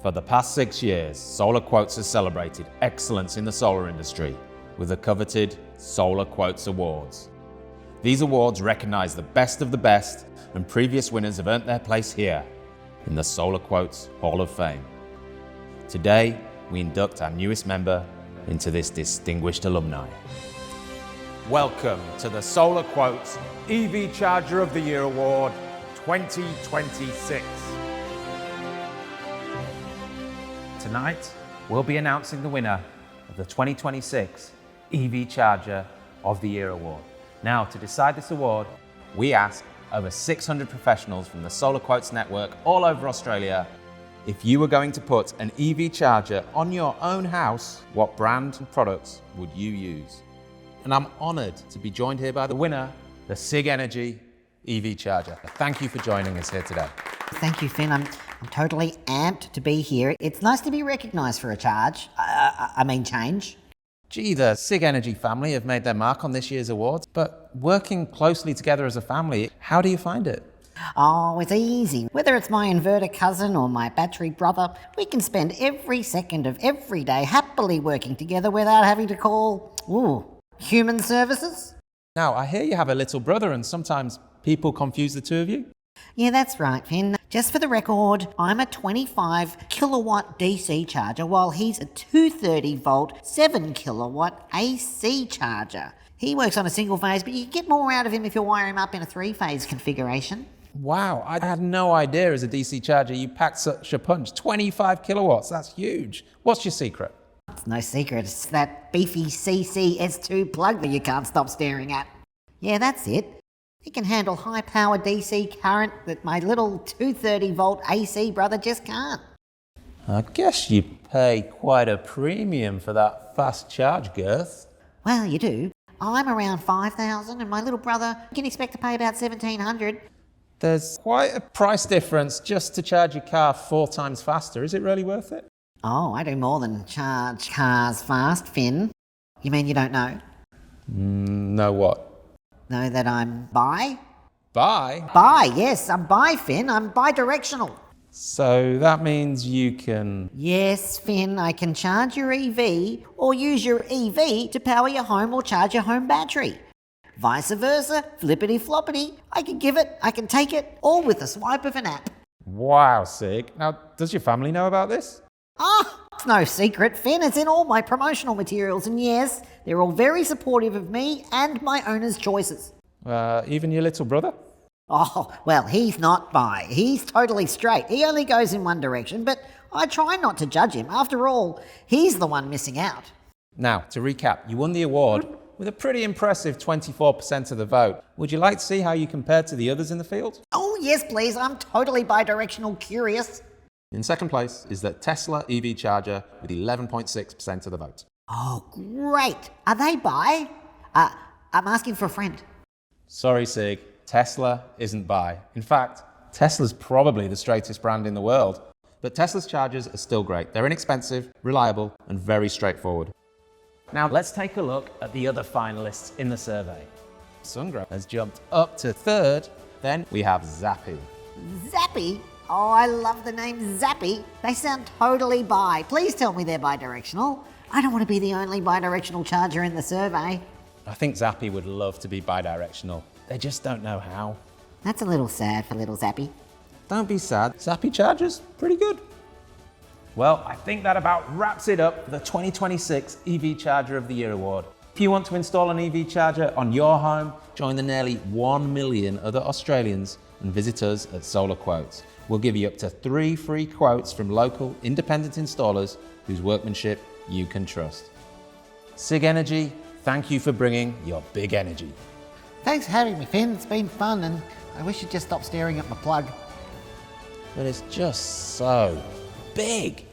For the past 6 years, SolarQuotes has celebrated excellence in the solar industry with the coveted SolarQuotes Awards. These awards recognize the best of the best, and previous winners have earned their place here in the SolarQuotes Hall of Fame. Today, we induct our newest member into this distinguished alumni. Welcome to the SolarQuotes EV Charger of the Year Award 2026. Tonight, we'll be announcing the winner of the 2026 EV Charger of the Year Award. Now, to decide this award, we asked over 600 professionals from the SolarQuotes network all over Australia, if you were going to put an EV charger on your own house, what brand and products would you use? And I'm honored to be joined here by the winner, the SIG Energy EV Charger. Thank you for joining us here today. Thank you, Finn. I'm totally amped to be here. It's nice to be recognised for a charge. Change. Gee, the SIG Energy family have made their mark on this year's awards, but working closely together as a family, how do you find it? Oh, it's easy. Whether it's my inverter cousin or my battery brother, we can spend every second of every day happily working together without having to call, human services. Now, I hear you have a little brother and sometimes people confuse the two of you. Yeah, that's right, Finn. Just for the record, I'm a 25 kilowatt DC charger while he's a 230 volt 7 kilowatt AC charger. He works on a single phase, but you get more out of him if you wire him up in a 3-phase configuration. Wow, I had no idea as a DC charger you packed such a punch. 25 kilowatts, that's huge. What's your secret? It's no secret, it's that beefy CCS2 plug that you can't stop staring at. Yeah, that's it. It can handle high-power DC current that my little 230 volt AC brother just can't. I guess you pay quite a premium for that fast charge girth. Well, you do. I'm around 5,000 and my little brother can expect to pay about 1,700. There's quite a price difference just to charge your car 4 times faster. Is it really worth it? Oh, I do more than charge cars fast, Finn. You mean you don't know? Know what? Know that I'm bi? Bi? Bi, yes, I'm bi, Finn. I'm bi-directional. So that means you can... Yes, Finn, I can charge your EV or use your EV to power your home or charge your home battery. Vice versa, flippity-floppity. I can give it, I can take it, all with a swipe of an app. Wow, Sig. Now, does your family know about this? It's no secret, Finn. It's in all my promotional materials, and yes, they're all very supportive of me and my owner's choices. Even your little brother? Oh, well, he's not bi. He's totally straight. He only goes in one direction, but I try not to judge him. After all, he's the one missing out. Now, to recap, you won the award with a pretty impressive 24% of the vote. Would you like to see how you compare to the others in the field? Oh, yes, please. I'm totally bi-directional curious. In second place is the Tesla EV Charger with 11.6% of the vote. Oh, great. Are they bi? I'm asking for a friend. Sorry, Sig. Tesla isn't bi. In fact, Tesla's probably the straightest brand in the world. But Tesla's chargers are still great. They're inexpensive, reliable, and very straightforward. Now, let's take a look at the other finalists in the survey. SunGrow has jumped up to third. Then we have Zappy. Zappy? Oh, I love the name Zappy. They sound totally bi. Please tell me they're bi-directional. I don't want to be the only bi-directional charger in the survey. I think Zappy would love to be bi-directional. They just don't know how. That's a little sad for little Zappy. Don't be sad. Zappy charger's pretty good. Well, I think that about wraps it up for the 2026 EV Charger of the Year Award. If you want to install an EV charger on your home, join the nearly 1 million other Australians and visit us at SolarQuotes. We'll give you up to 3 free quotes from local independent installers whose workmanship you can trust. SIG Energy, thank you for bringing your big energy. Thanks for having me, Finn. It's been fun, and I wish you'd just stop staring at my plug. But it's just so big.